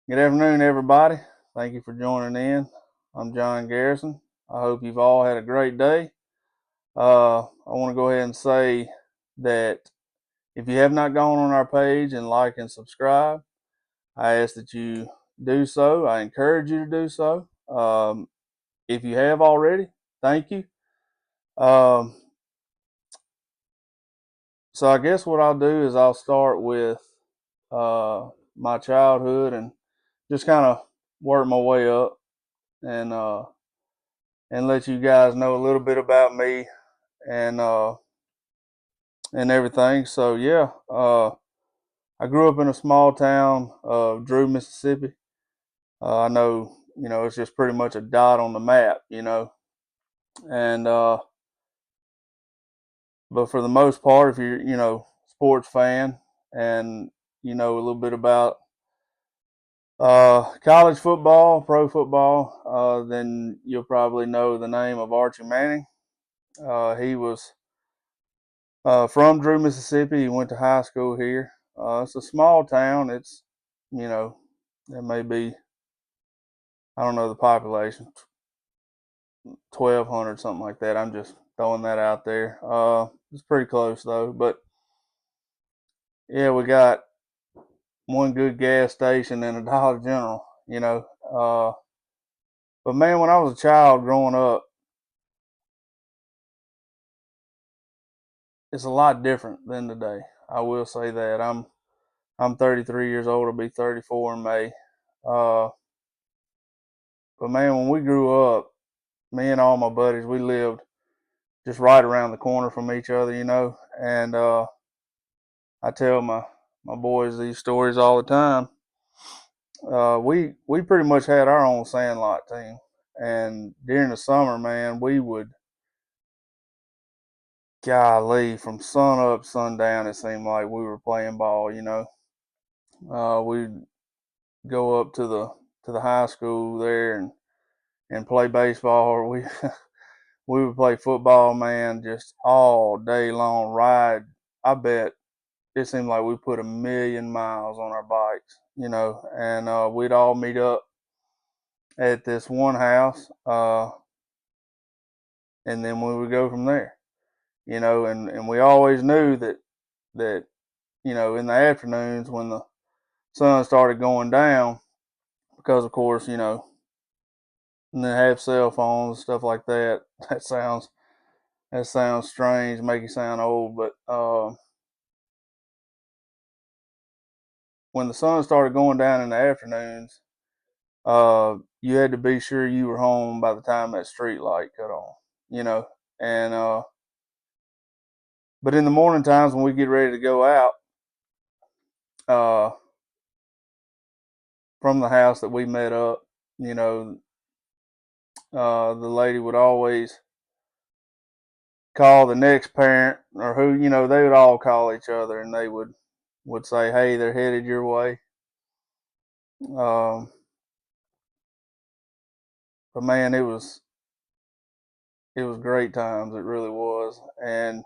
Good afternoon, everybody. Thank you for joining in. I'm John Garrison. I hope you've all had a great day. I want to go ahead and say that if you have not gone on our page and like and subscribe, I ask that you do so. I encourage you to do so. If you have already, thank you. Um, so I guess what I'll do is I'll start with uh, my childhood and just kind of work my way up and let you guys know a little bit about me and and everything. So yeah, I grew up in a small town of Drew, Mississippi. I know it's just pretty much a dot on the map, and but for the most part, if you're sports fan and you know a little bit about college football, pro football, then you'll probably know the name of Archie Manning. He was from Drew, Mississippi. He went to high school here. It's a small town. It's, you know, there may be, I don't know the population, 1,200, something like that. I'm just throwing that out there. It's pretty close though. But yeah, we got one good gas station and a Dollar General. Uh, but man, when I was a child growing up, it's a lot different than today. I will say that. I'm 33 years old. I'll be 34 in May. Uh, but man, when we grew up, me and all my buddies, we lived just right around the corner from each other. And I tell my boys these stories all the time. We pretty much had our own sandlot team, and during the summer, man, we would golly from sun up, sundown. It seemed like we were playing ball. We'd go up to the high school there and play baseball, or we we would play football, man, just all day long. Ride, I bet it seemed like we put 1,000,000 miles on our bikes, and we'd all meet up at this one house, and then we would go from there, and we always knew that in the afternoons when the sun started going down, because of course, they have cell phones and stuff like that. That sounds strange, make you sound old, but when the sun started going down in the afternoons, you had to be sure you were home by the time that street light cut on, you know. And but in the morning times when we get ready to go out, uh, from the house that we met up, you know, the lady would always call the next parent or who, they would all call each other and they would say, "Hey, they're headed your way." Um, but man, it was great times. It really was, and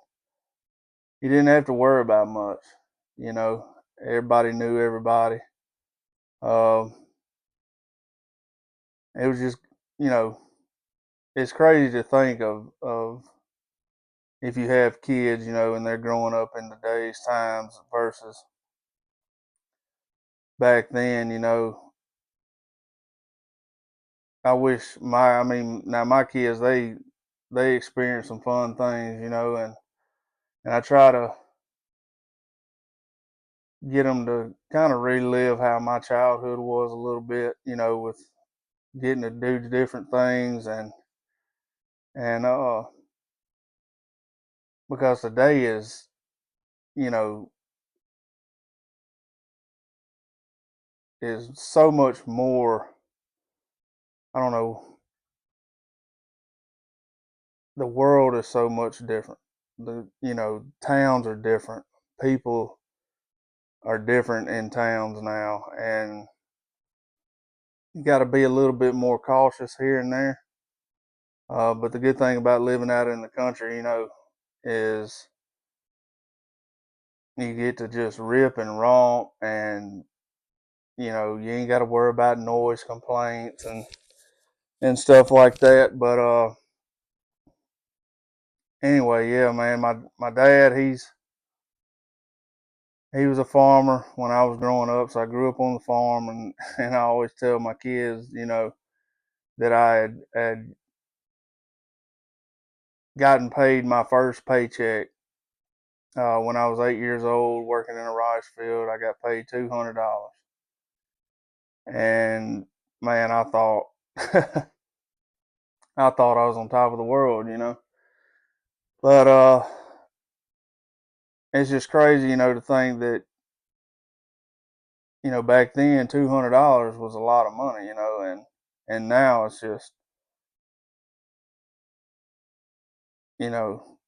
you didn't have to worry about much. You know, everybody knew everybody. Um, it was just, you know, it's crazy to think of if you have kids, and they're growing up in today's times versus back then. I mean, now my kids, they experience some fun things, and I try to get them to kind of relive how my childhood was a little bit, with getting to do different things and because today you know is so much more. I don't know. The world is so much different. The towns are different. People are different in towns now, and you got to be a little bit more cautious here and there. But the good thing about living out in the country, is you get to just rip and romp and you ain't got to worry about noise complaints and stuff like that. But anyway, yeah, man, my dad, he was a farmer when I was growing up, so I grew up on the farm, and and I always tell my kids, that I had gotten paid my first paycheck when I was 8 years old, working in a rice field. I got paid $200, and man, I thought I thought I was on top of the world. But it's just crazy, to think that back then $200 was a lot of money, and now it's just you know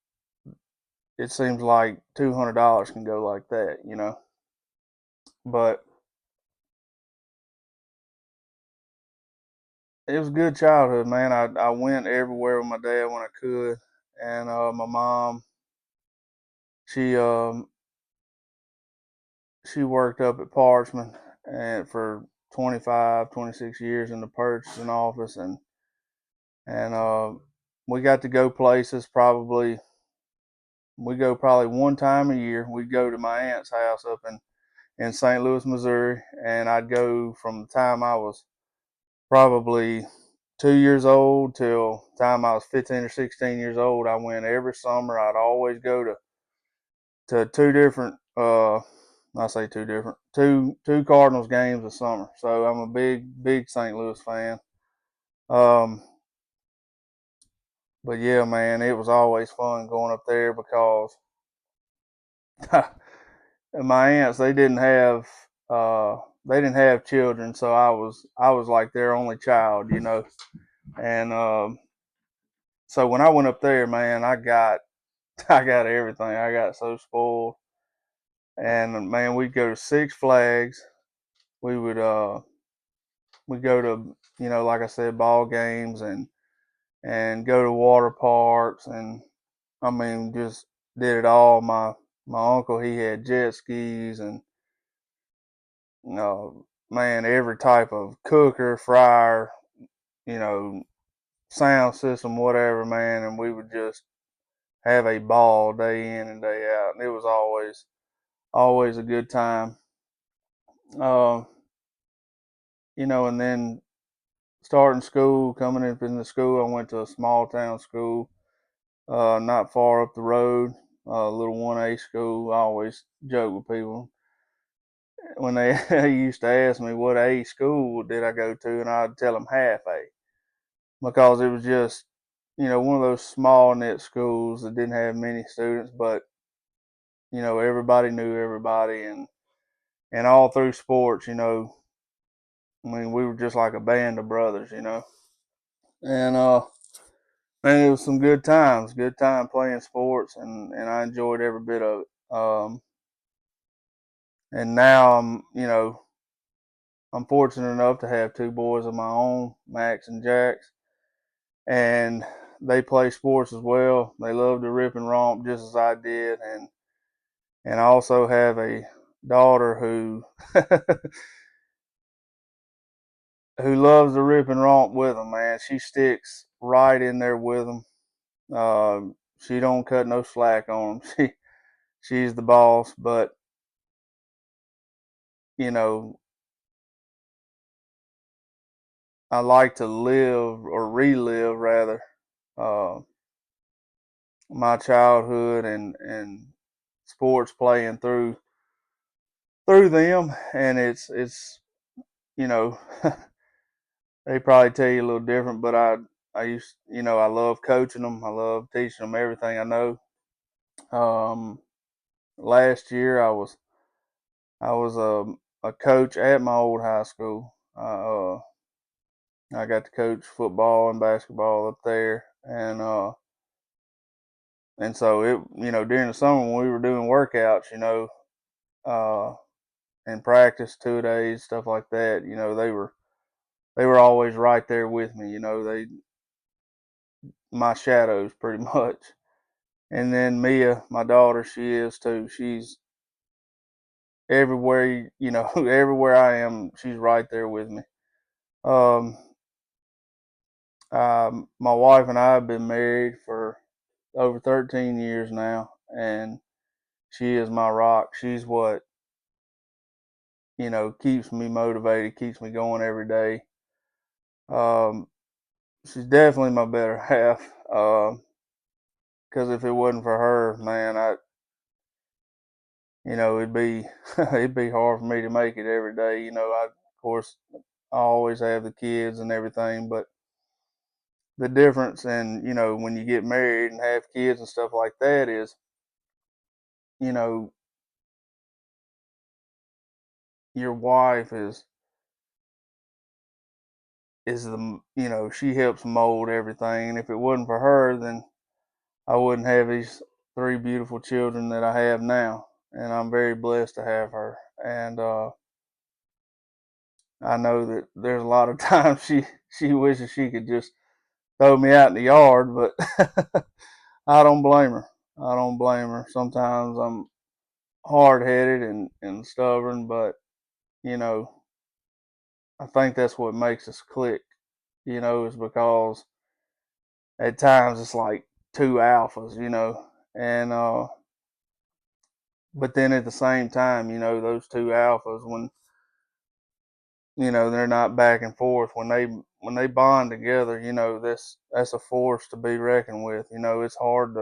it seems like $200 can go like that. But it was a good childhood, man. I went everywhere with my dad when I could, and my mom, she um she worked up at Parchman and for 25, 26 years in the purchasing office, and we got to go places. We go probably one time a year. We'd go to my aunt's house up in St. Louis, Missouri, and I'd go from the time I was probably 2 years old till the time I was 15 or 16 years old. I went every summer. I'd always go to two different I say two different two Cardinals games a summer. So I'm a big St. Louis fan. Um, but yeah, man, it was always fun going up there because my aunts, they didn't have children, so I was like their only child. And so when I went up there, man, I got I got everything. I got so spoiled. And man, we'd go to Six Flags. We would we go to, like I said, ball games and go to water parks, and I mean just did it all. My uncle, he had jet skis, and man, every type of cooker, fryer, you know, sound system, whatever, man, and we would just have a ball day in and day out. And it was always a good time. Uh, and then starting school, coming up in the school, I went to a small town school, not far up the road, a little 1A school. I always joke with people when they used to ask me what A school did I go to, and I'd tell them half A, because it was just, one of those small knit schools that didn't have many students, but everybody knew everybody, and all through sports, I mean, we were just like a band of brothers. And man, it was some good time playing sports, and I enjoyed every bit of it. And now I'm fortunate enough to have two boys of my own, Max and Jax, and they play sports as well. They love to rip and romp just as I did, and I also have a daughter who who loves to rip and romp with them. Man, she sticks right in there with them. She don't cut no slack on them. She's the boss, but you know I like to live or relive rather uh, my childhood and sports playing through them, and it's you know they probably tell you a little different, but I love coaching them. I love teaching them everything I know. Um, Last year I was a coach at my old high school. I got to coach football and basketball up there, and so during the summer when we were doing workouts, uh, and practice 2 days, stuff like that, they were always right there with me. They my shadows pretty much. And then Mia, my daughter, she is too. everywhere, everywhere I am, she's right there with me. Um, my wife and I have been married for over 13 years now, and she is my rock. She's what, keeps me motivated, keeps me going every day. Um, she's definitely my better half. Because if it wasn't for her, man, it'd be it'd be hard for me to make it every day. Of course, I always have the kids and everything, but the difference in, when you get married and have kids and stuff like that is, you know, your wife is the, she helps mold everything. And if it wasn't for her, then I wouldn't have these three beautiful children that I have now. And I'm very blessed to have her. And I know that there's a lot of times she wishes she could just throw me out in the yard, but I don't blame her. I don't blame her. Sometimes I'm hard headed and stubborn, but you know, I think that's what makes us click, is because at times it's like two alphas, and but then at the same time, those two alphas, when they're not back and forth, when they bond together, that's a force to be reckoned with. It's hard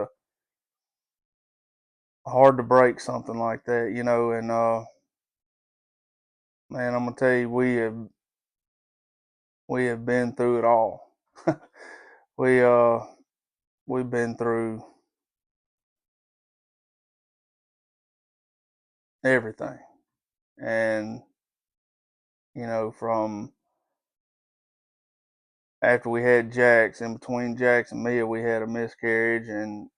to break something like that, and man, I'm gonna tell you, we have been through it all. we we've been through everything, and from after we had Jax, in between Jax and Mia, we had a miscarriage, and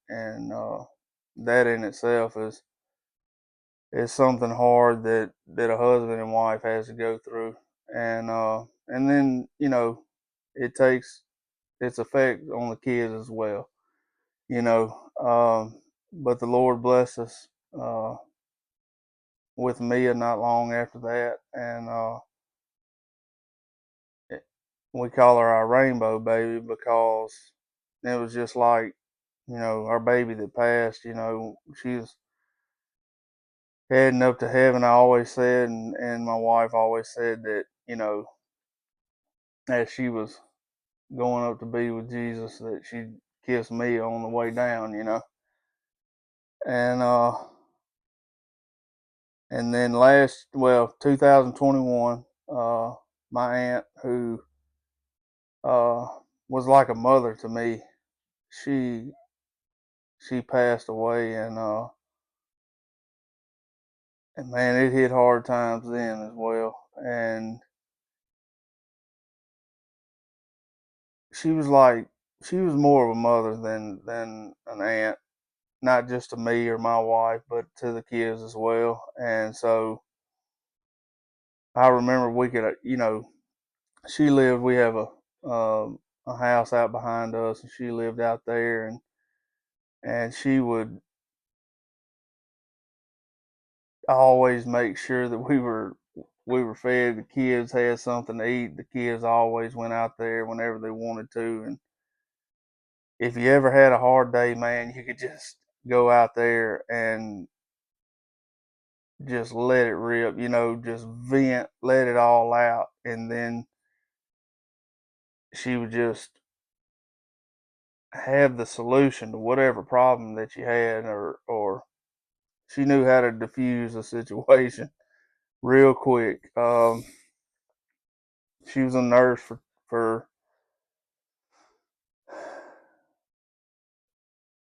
that in itself is something hard that a husband and wife has to go through, and then it takes its effect on the kids as well, you know. But the Lord blessed us uh, with Mia not long after that, and it, we call her our rainbow baby because it was just like our baby that passed. She's heading up to heaven. I always said, and my wife always said that as she was going up to be with Jesus, that she'd kiss me on the way down. And and then 2021, my aunt, who uh, was like a mother to me, she she passed away, and man, it hit hard times then as well. And she was like she was more of a mother than an aunt, not just to me or my wife, but to the kids as well. And so I remember we could, she lived. We have a house out behind us, and she lived out there, and she would always make sure that we were fed. The kids had something to eat. The kids always went out there whenever they wanted to, and if you ever had a hard day, man, you could just go out there and just let it rip, just vent, let it all out, and then she would just have the solution to whatever problem that you had, or she knew how to diffuse a situation real quick. She was a nurse for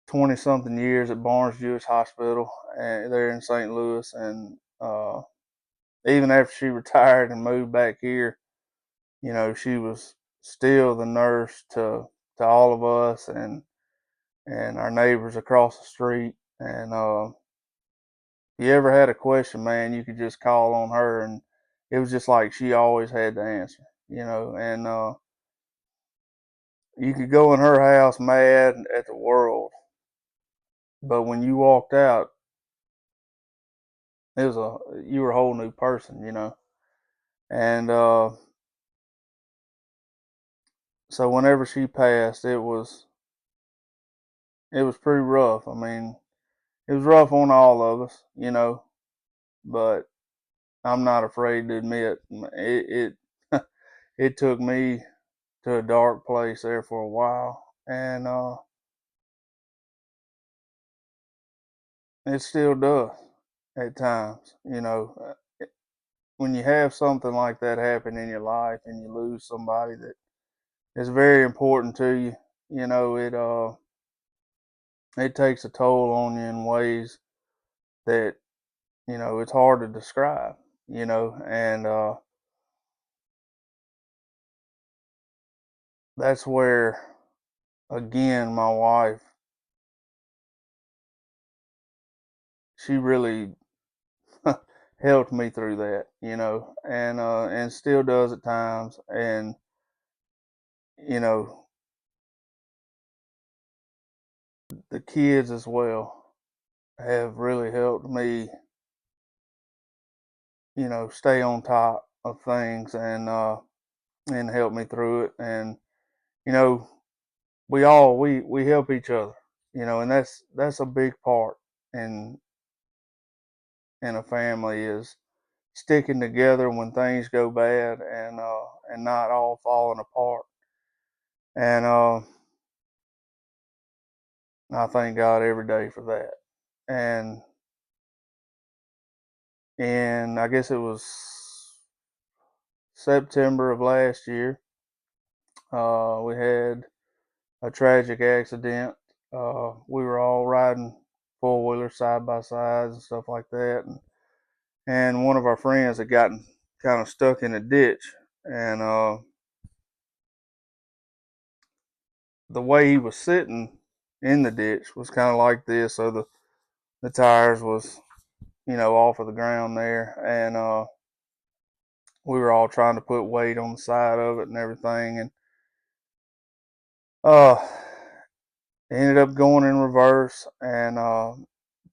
20 something years at Barnes Jewish Hospital, and there in St. Louis, and even after she retired and moved back here, she was still the nurse to all of us and our neighbors across the street. And if you ever had a question, man, you could just call on her, and it was just like she always had the answer, and you could go in her house mad at the world, but when you walked out you were a whole new person, you know. And so whenever she passed, it was pretty rough. I mean, it was rough on all of us, you know. But I'm not afraid to admit it. It took me to a dark place there for a while, and it still does at times. You know, when you have something like that happen in your life and you lose somebody that is very important to you, you know, it takes a toll on you in ways that it's hard to describe. You know, and that's where again my wife, she really helped me through that, and still does at times. And you know, the kids as well have really helped me, stay on top of things, and help me through it. And you know, we help each other, and that's a big part in in a family, is sticking together when things go bad, and not all falling apart. And I thank God every day for that. And I guess it was September of last year, we had a tragic accident. We were all riding four wheelers side by sides and stuff like that, and one of our friends had gotten kind of stuck in a ditch, and the way he was sitting in the ditch was kind of like this, so the tires was off of the ground there, and we were all trying to put weight on the side of it and everything, and uh ended up going in reverse, and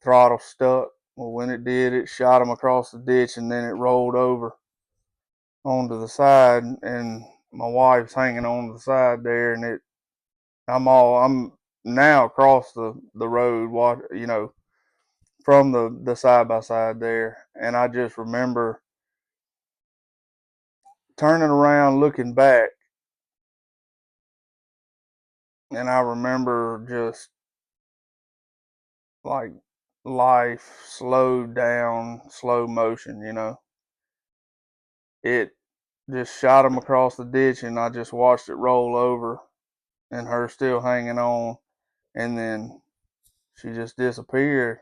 throttle stuck. Well, when it did, it shot him across the ditch, and then it rolled over onto the side, and my wife's hanging on the side there, and I'm now across the road, from the side by side there, and I just remember turning around, looking back, and I remember just like life slowed down, slow motion. It just shot him across the ditch, and I just watched it roll over, and her still hanging on, and then she just disappeared.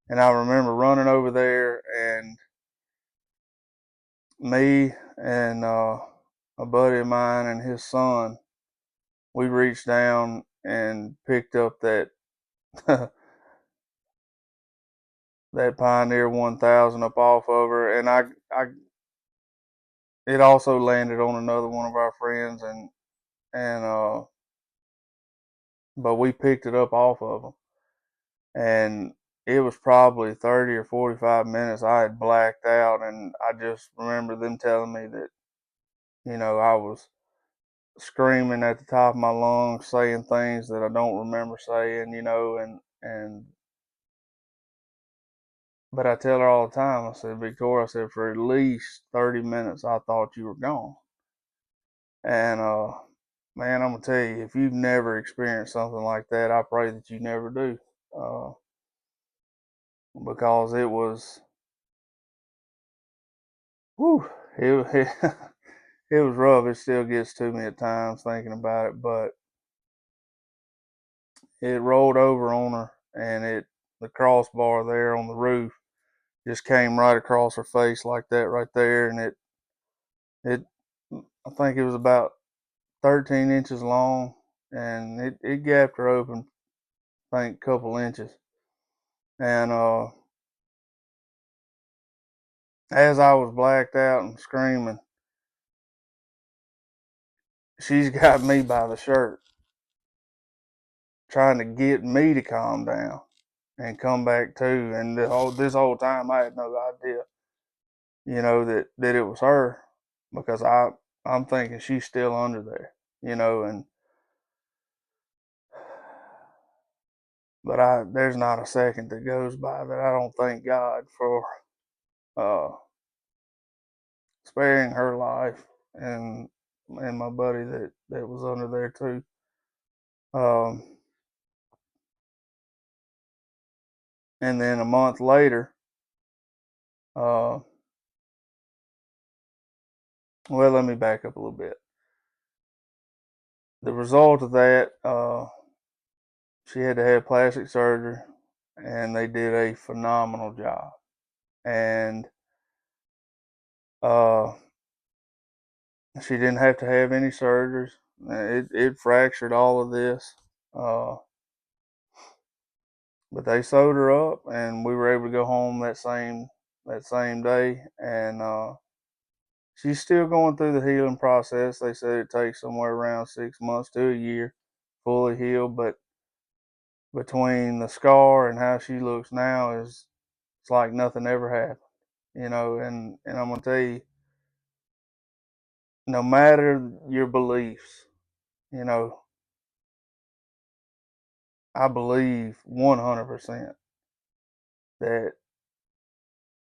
And I remember running over there, and me and a buddy of mine and his son, we reached down and picked up that that Pioneer 1000 up off of her, and I it also landed on another one of our friends, and but we picked it up off of them, and it was probably 30 or 45 minutes. I had blacked out, and I just remember them telling me that I was screaming at the top of my lungs, saying things that I don't remember saying, and but I tell her all the time, I said, Victoria, I said, for at least 30 minutes, I thought you were gone. And man, I'm gonna tell you, if you've never experienced something like that, I pray that you never do, uh, because it was, whew, it, it was rough. It still gets to me at times thinking about it, but it rolled over on her, and the crossbar there on the roof just came right across her face like that right there, and it I think it was about 13 inches long, and it gapped her open, I think, a couple inches. And as I was blacked out and screaming, she's got me by the shirt, trying to get me to calm down. and come back to. And this whole time I had no idea, that it was her, because I'm thinking she's still under there, and but there's not a second that goes by that I don't thank God for uh, sparing her life, and my buddy that was under there too. Um, and then a month later, uh, well, let me back up a little bit. The result of that, she had to have plastic surgery, and they did a phenomenal job. And uh, she didn't have to have any surgeries. It fractured all of this, uh, but they sewed her up, and we were able to go home that same day. And she's still going through the healing process. They said it takes somewhere around 6 months to a year fully healed, but between the scar and how she looks now, it's like nothing ever happened, and I'm gonna tell you, no matter your beliefs, you know, I believe 100% that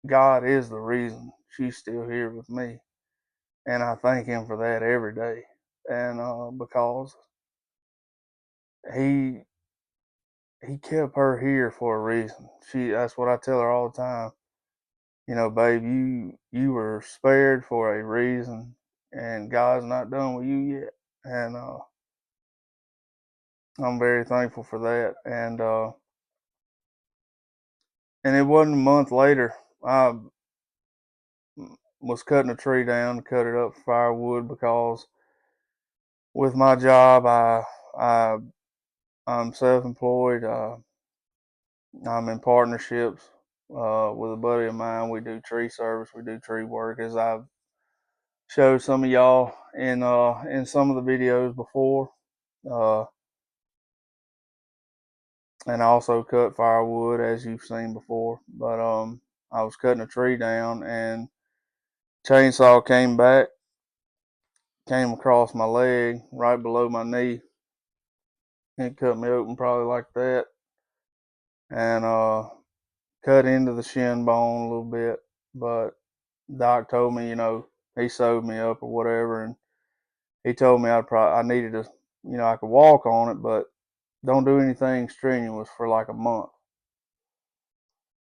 God is the reason she's still here with me, and I thank Him for that every day, and because He He kept her here for a reason. That's what I tell her all the time. Babe, you were spared for a reason, and God's not done with you yet, and I'm very thankful for that, and it wasn't a month later. I was cutting a tree down, cut it up for firewood, because with my job, I I'm self-employed. I'm in partnerships with a buddy of mine. We do tree service. We do tree work, as I've showed some of y'all in some of the videos before. Uh, and I also cut firewood, as you've seen before. But I was cutting a tree down, and chainsaw came across my leg right below my knee. It cut me open probably like that, and cut into the shin bone a little bit. But Doc told me, he sewed me up or whatever, and he told me I needed to, I could walk on it, but don't do anything strenuous for like a month.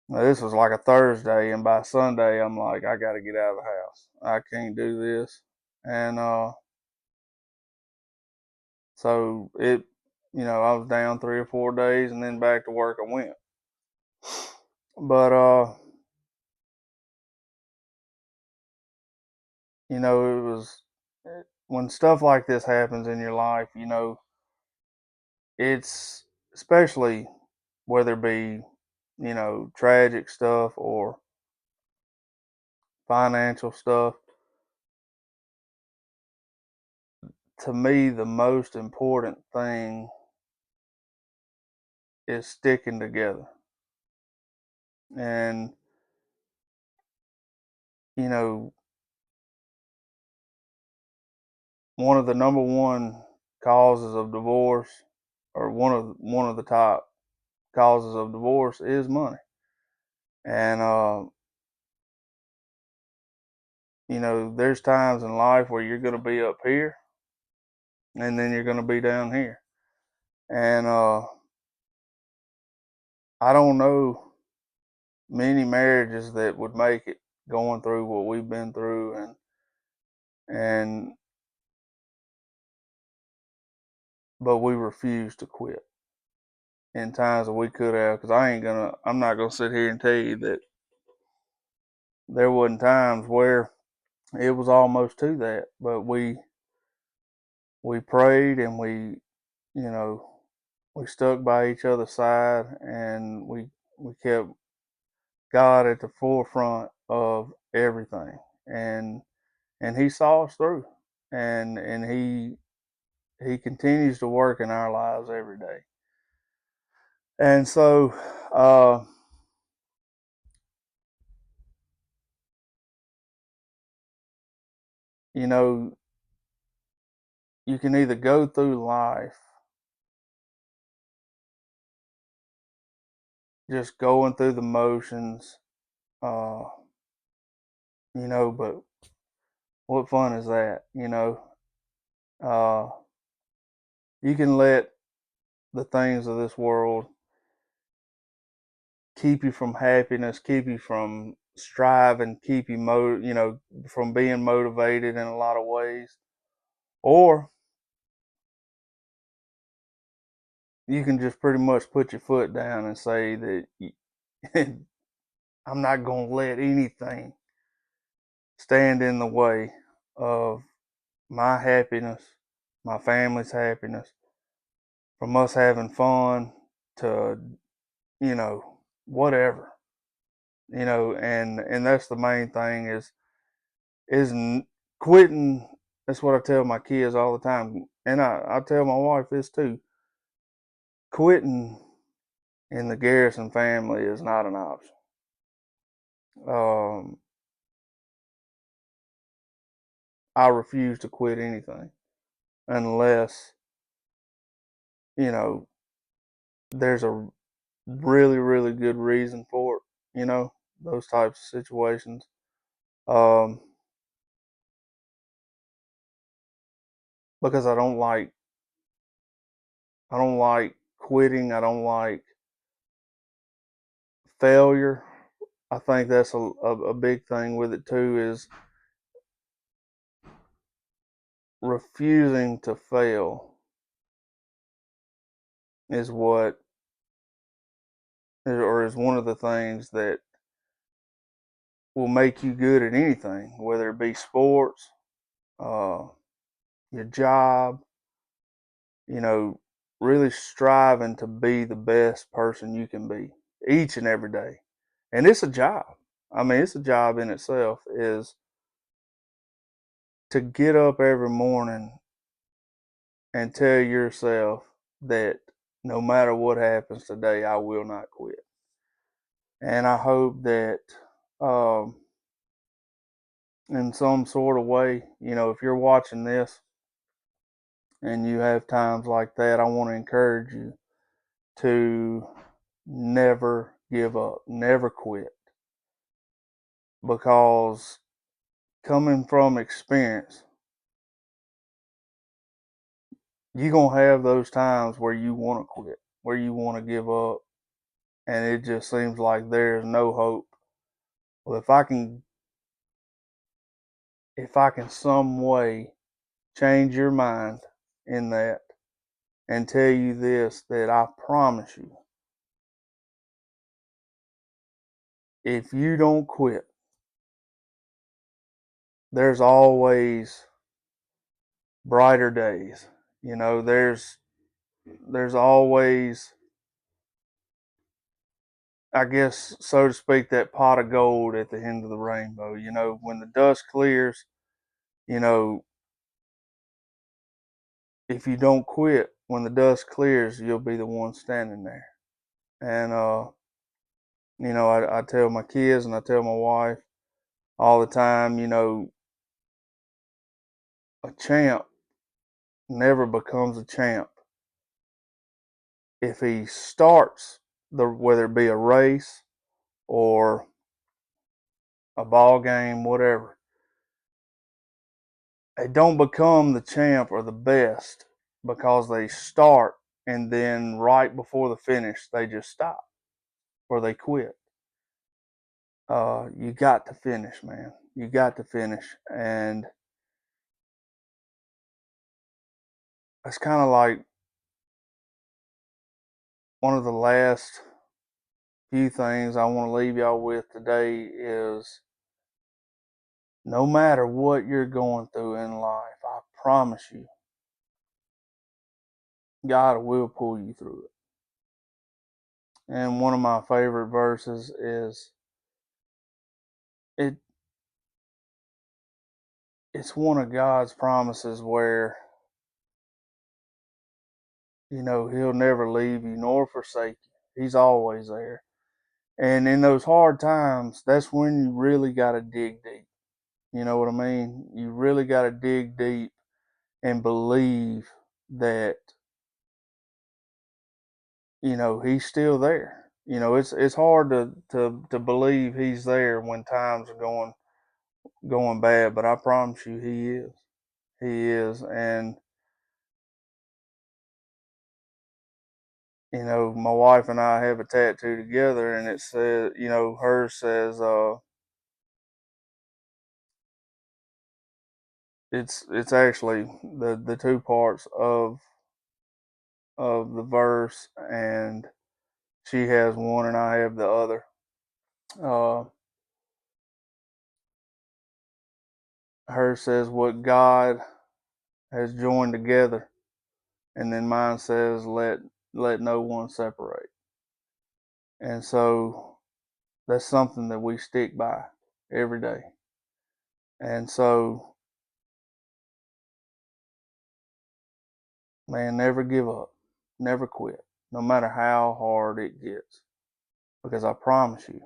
Now, this was like a Thursday, and by Sunday, I'm like, I got to get out of the house. I can't do this, and so I was down 3 or 4 days, and then back to work I went. But it was when stuff like this happens in your life, it's especially whether it be, tragic stuff or financial stuff. To me, the most important thing is sticking together. And, you know, one of the number one causes of divorce, or one of the top causes of divorce, is money. And there's times in life where you're going to be up here, and then you're going to be down here. And I don't know many marriages that would make it, going through what we've been through, and but we refuse to quit in times that we could have. Because I'm not gonna sit here and tell you that there wasn't times where it was almost to that, but we prayed, and you know we stuck by each other's side, and we kept God at the forefront of everything, and He saw us through, and He continues to work in our lives every day. And so, uh, you know, you can either go through life just going through the motions, uh, but what fun is that? Uh, you can let the things of this world keep you from happiness, keep you from striving, keep you from being motivated in a lot of ways. Or you can just pretty much put your foot down and say that I'm not going to let anything stand in the way of my happiness, my family's happiness, from us having fun to, whatever, and that's the main thing is quitting. That's what I tell my kids all the time, and I tell my wife this too. Quitting in the Garrison family is not an option. Um, I refuse to quit anything unless you know there's a really really good reason for it. Those types of situations. Um, because I don't like quitting. I don't like failure. I think that's a big thing with it too is refusing to fail is what or is one of the things that will make you good at anything, whether it be sports, uh, your job, you know, really striving to be the best person you can be each and every day. And it's a job. I mean, it's a job in itself is to get up every morning and tell yourself that no matter what happens today, I will not quit. And I hope that um, in some sort of way, if you're watching this and you have times like that, I want to encourage you to never give up, never quit. Because coming from experience, you're going to have those times where you want to quit, where you want to give up, and it just seems like there's no hope. Well, if I can some way change your mind in that and tell you this, that I promise you, if you don't quit, there's always brighter days. There's always, I guess, so to speak, that pot of gold at the end of the rainbow. When the dust clears, you know, if you don't quit, when the dust clears, you'll be the one standing there. And I tell my kids and I tell my wife all the time, a champ never becomes a champ if he starts whether it be a race or a ball game, whatever. They don't become the champ or the best because they start and then right before the finish they just stop or they quit. You got to finish, man. You got to finish, and it's kind of like one of the last few things I want to leave y'all with today is no matter what you're going through in life, I promise you, God will pull you through it. And one of my favorite verses is it it's one of God's promises where he'll never leave you nor forsake you. He's always there. And in those hard times, that's when you really got to dig deep. You know what I mean? You really got to dig deep and believe that, he's still there. It's hard to believe he's there when times are going bad, but I promise you he is. He is. And my wife and I have a tattoo together, and it says, hers says, it's actually the two parts of the verse, and she has one and I have the other. Uh, hers says, "What God has joined together," and then mine says, "Let no one separate." And so that's something that we stick by every day. And so, man, never give up, never quit, no matter how hard it gets, because I promise you,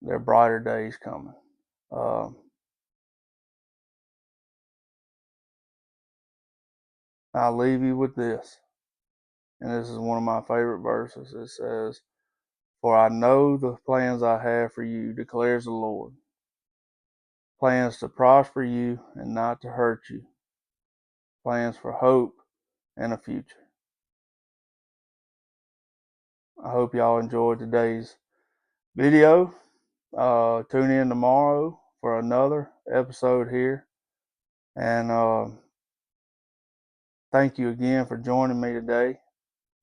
there are brighter days coming. Um, I'll leave you with this, and this is one of my favorite verses. It says, "For I know the plans I have for you, declares the Lord, plans to prosper you and not to hurt you, plans for hope and a future." I hope y'all enjoyed today's video. Tune in tomorrow for another episode here. And thank you again for joining me today.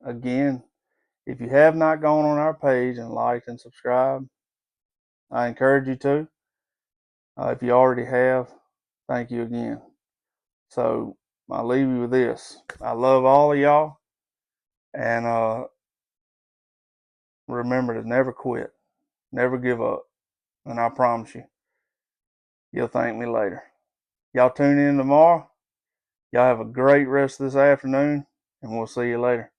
Again, if you have not gone on our page and liked and subscribed, I encourage you to. If you already have, thank you again. So I'll leave you with this. I love all of y'all. And remember to never quit, never give up. And I promise you, you'll thank me later. Y'all tune in tomorrow. Y'all have a great rest of this afternoon, and we'll see you later.